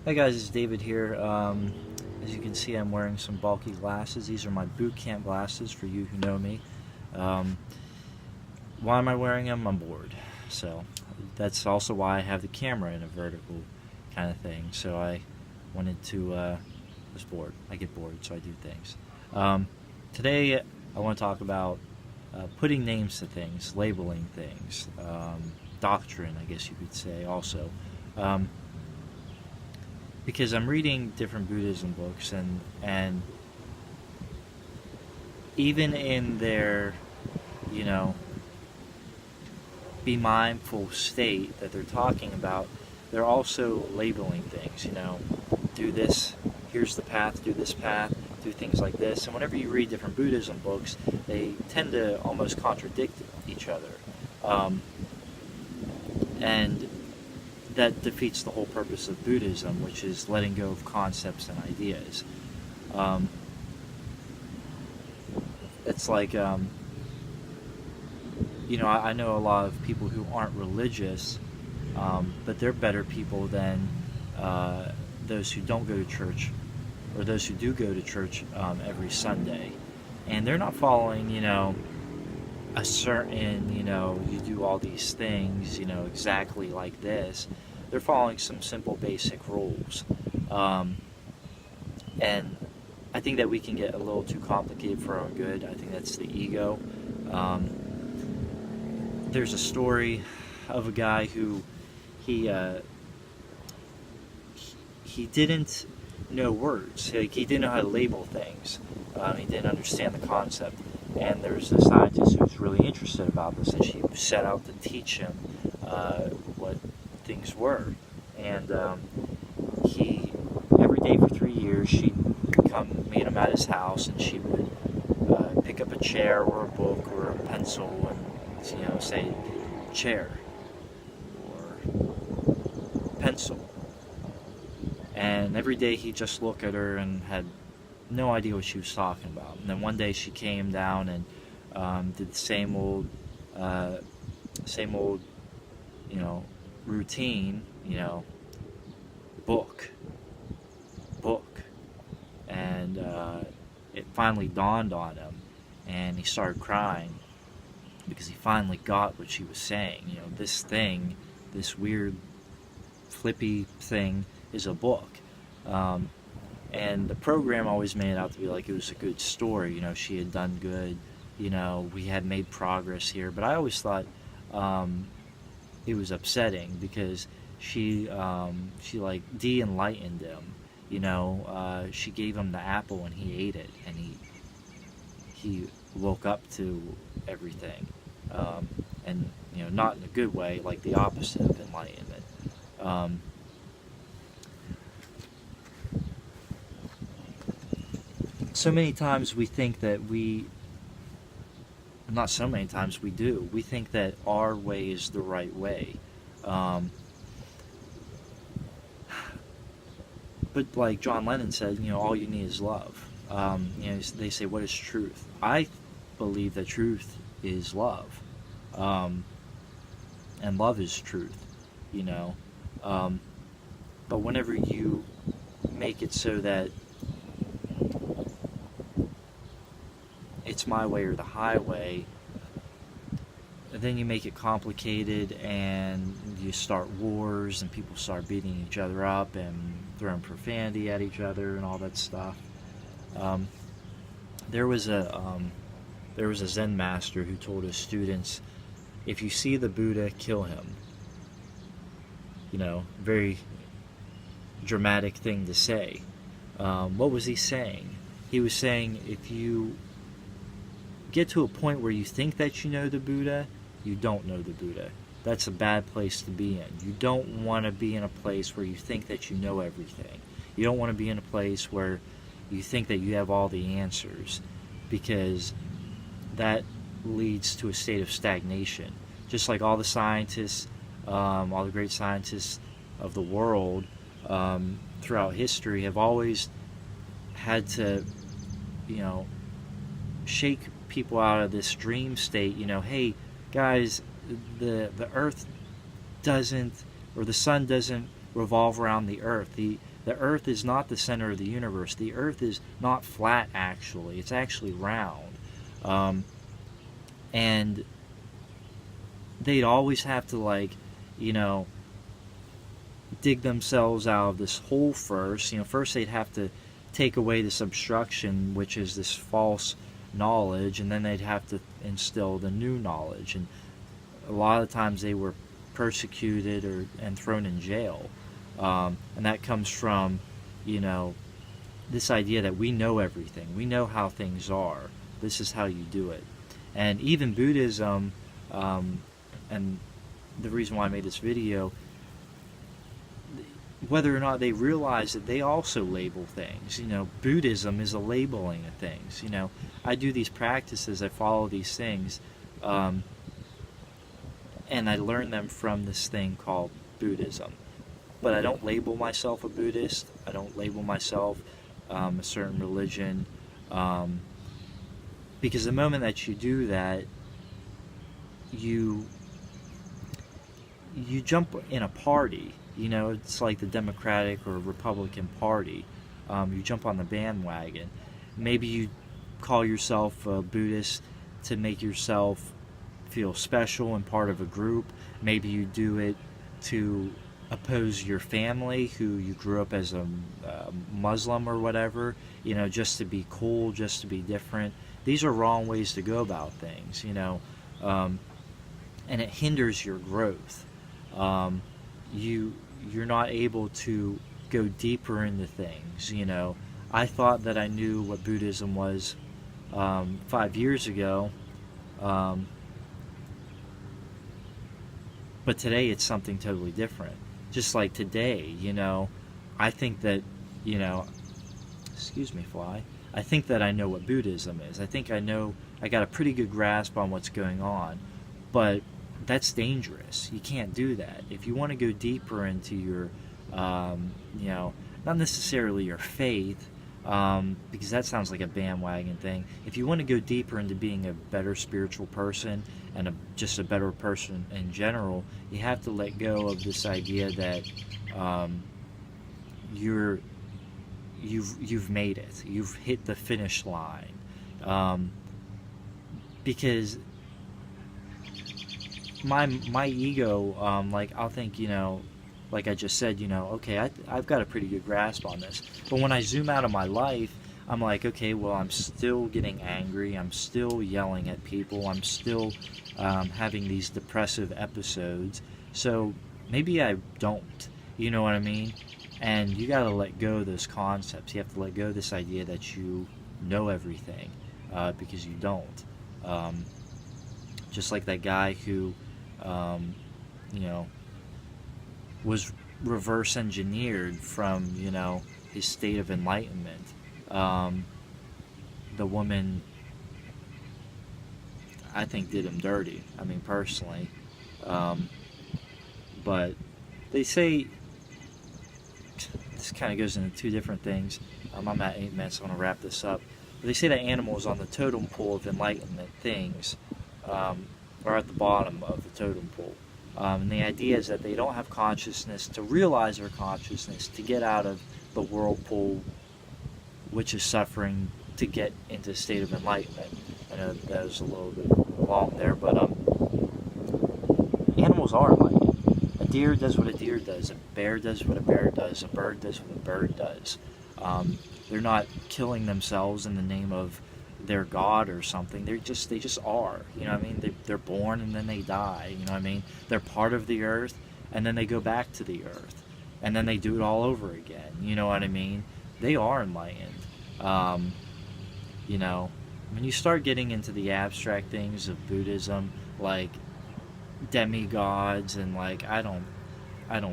Hey guys, it's David here. As you can see, I'm wearing some bulky glasses. These are my boot camp glasses for you who know me. Um, why am I wearing them? I'm bored. So that's also why I have the camera in a vertical kind of thing. So I wanted to, was bored. I get bored, so I do things. Um, Today, I want to talk about putting names to things, labeling things, doctrine, I guess you could say, also. Um, because I'm reading different Buddhism books, and even in their, you know, be mindful state that they're talking about, they're also labeling things. Do this, here's the path, do this path, do things like this. And whenever you read different Buddhism books, they tend to almost contradict each other, and that defeats the whole purpose of Buddhism, which is letting go of concepts and ideas. Um, it's like, I know a lot of people who aren't religious, but they're better people than those who don't go to church, or those who do go to church every Sunday. And they're not following, a certain, you do all these things, exactly like this. They're following some simple basic rules. And I think that we can get a little too complicated for our own good. I think that's the ego. Um, there's a story of a guy who he he didn't know words. Like, he didn't know how to label things. He didn't understand the concept. And there was a scientist who was really interested about this, and she set out to teach him what things were. And he, every day for 3 years, she'd come meet him at his house, and she would pick up a chair or a book or a pencil and, say chair or pencil. And every day he'd just look at her and had no idea what she was talking about. And then one day she came down and did the same old, routine, book, and it finally dawned on him, and he started crying because he finally got what she was saying. This thing, this weird, flippy thing, is a book. And the program always made it out to be like it was a good story. She had done good. We had made progress here. But I always thought it was upsetting because she like de-enlightened him. She gave him the apple and he ate it, and he woke up to everything, and not in a good way, like the opposite of enlightenment. So many times we think that not so many times we do, we think that our way is the right way. But like John Lennon said, all you need is love. They say, what is truth? I believe that truth is love. And love is truth, But whenever you make it so that it's my way or the highway, then you make it complicated, and you start wars, and people start beating each other up and throwing profanity at each other and all that stuff. There was a Zen master who told his students, if you see the Buddha, kill him. Very dramatic thing to say. What was he saying? He was saying, if you get to a point where you think that you know the Buddha, you don't know the Buddha. That's a bad place to be in. You don't want to be in a place where you think that you know everything. You don't want to be in a place where you think that you have all the answers, because that leads to a state of stagnation. Just like all the scientists, all the great scientists of the world throughout history have always had to, shake people out of this dream state. Hey guys, the earth doesn't, or the sun doesn't revolve around the earth. The The Earth is not the center of the universe. The Earth is not flat, actually. It's actually round. Um, and they'd always have to, like, you know, dig themselves out of this hole first. First they'd have to take away this obstruction, which is this false knowledge, and then they'd have to instill the new knowledge. And a lot of times they were persecuted and thrown in jail. And that comes from, this idea that we know everything. We know how things are. This is how you do it. And even Buddhism, and the reason why I made this video, whether or not they realize that they also label things. Buddhism is a labeling of things. I do these practices, I follow these things, and I learn them from this thing called Buddhism. But I don't label myself a Buddhist. I don't label myself a certain religion, because the moment that you do that, you jump in a party. It's like the Democratic or Republican Party. You jump on the bandwagon. Maybe you call yourself a Buddhist to make yourself feel special and part of a group. Maybe you do it to oppose your family, who you grew up as a Muslim or whatever, just to be cool, just to be different. These are wrong ways to go about things, and it hinders your growth. You're not able to go deeper into things. I thought that I knew what Buddhism was 5 years ago, but today it's something totally different. Just like today, I think that, excuse me, fly. I think that I know what Buddhism is. I think I got a pretty good grasp on what's going on, but that's dangerous. You can't do that. If you want to go deeper into your, not necessarily your faith, because that sounds like a bandwagon thing. If you want to go deeper into being a better spiritual person and just a better person in general, you have to let go of this idea that you've made it. You've hit the finish line, because my ego, like, I'll think, like I just said, okay, I've got a pretty good grasp on this. But when I zoom out of my life, I'm like, okay, well, I'm still getting angry. I'm still yelling at people. I'm still having these depressive episodes. So maybe I don't. You know what I mean? And you got to let go of those concepts. You have to let go of this idea that you know everything, because you don't. Just like that guy who, was reverse engineered from, his state of enlightenment. The woman, I think, did him dirty. I mean, personally. But they say, this kind of goes into two different things. I'm at 8 minutes, so I'm going to wrap this up. But they say that animals on the totem pole of enlightenment things are at the bottom of the totem pole. And the idea is that they don't have consciousness to realize their consciousness, to get out of the whirlpool, which is suffering, to get into a state of enlightenment. I know that was a little bit long there, but animals are enlightened. A deer does what a deer does. A bear does what a bear does. A bird does what a bird does. They're not killing themselves in the name of their God or something. They just are. You know what I mean? They're born and then they die. You know what I mean? They're part of the earth and then they go back to the earth and then they do it all over again. You know what I mean? They are enlightened. When you start getting into the abstract things of Buddhism, like demigods and like I don't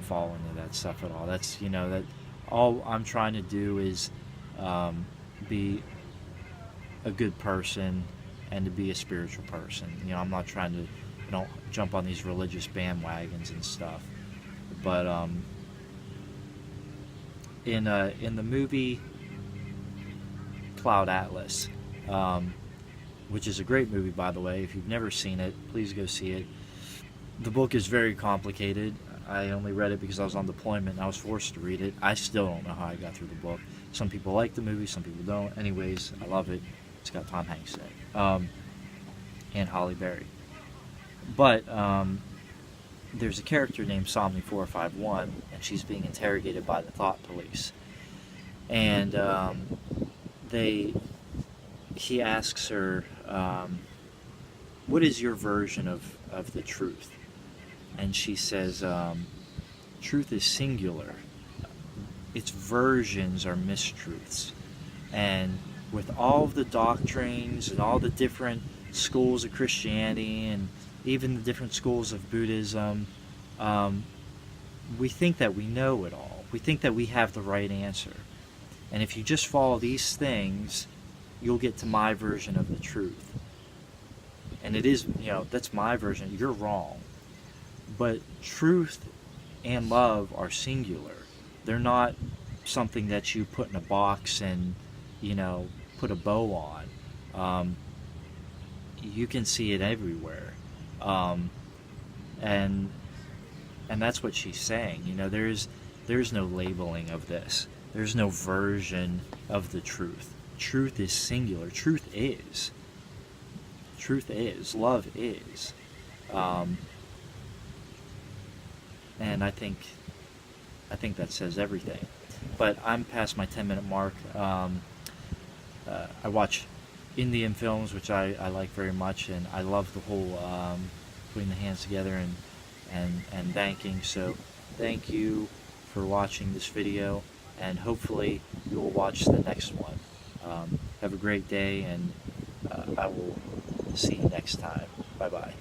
fall into that stuff at all. That's that all I'm trying to do is be a good person and to be a spiritual person. I'm not trying to jump on these religious bandwagons and stuff. But in the movie Cloud Atlas, which is a great movie, by the way. If you've never seen it, please go see it. The book is very complicated. I only read it because I was on deployment and I was forced to read it. I still don't know how I got through the book. Some people like the movie, some people don't. Anyways, I love it. It's got Tom Hanks in it, and Holly Berry. But there's a character named Somni 451, and she's being interrogated by the thought police. And he asks her, what is your version of the truth? And she says, truth is singular. Its versions are mistruths. And with all of the doctrines and all the different schools of Christianity and even the different schools of Buddhism, we think that we know it all. We think that we have the right answer. And if you just follow these things, you'll get to my version of the truth. And it is, that's my version. You're wrong. But truth and love are singular. They're not something that you put in a box and, put a bow on. You can see it everywhere. And that's what she's saying. There's no labeling of this. There's no version of the truth. Truth is singular. Truth is. Truth is. Love is. And I think that says everything. But I'm past my 10-minute mark. I watch Indian films, which I like very much, and I love the whole putting the hands together and thanking. So thank you for watching this video, and hopefully you will watch the next one. Have a great day, and I will see you next time. Bye-bye.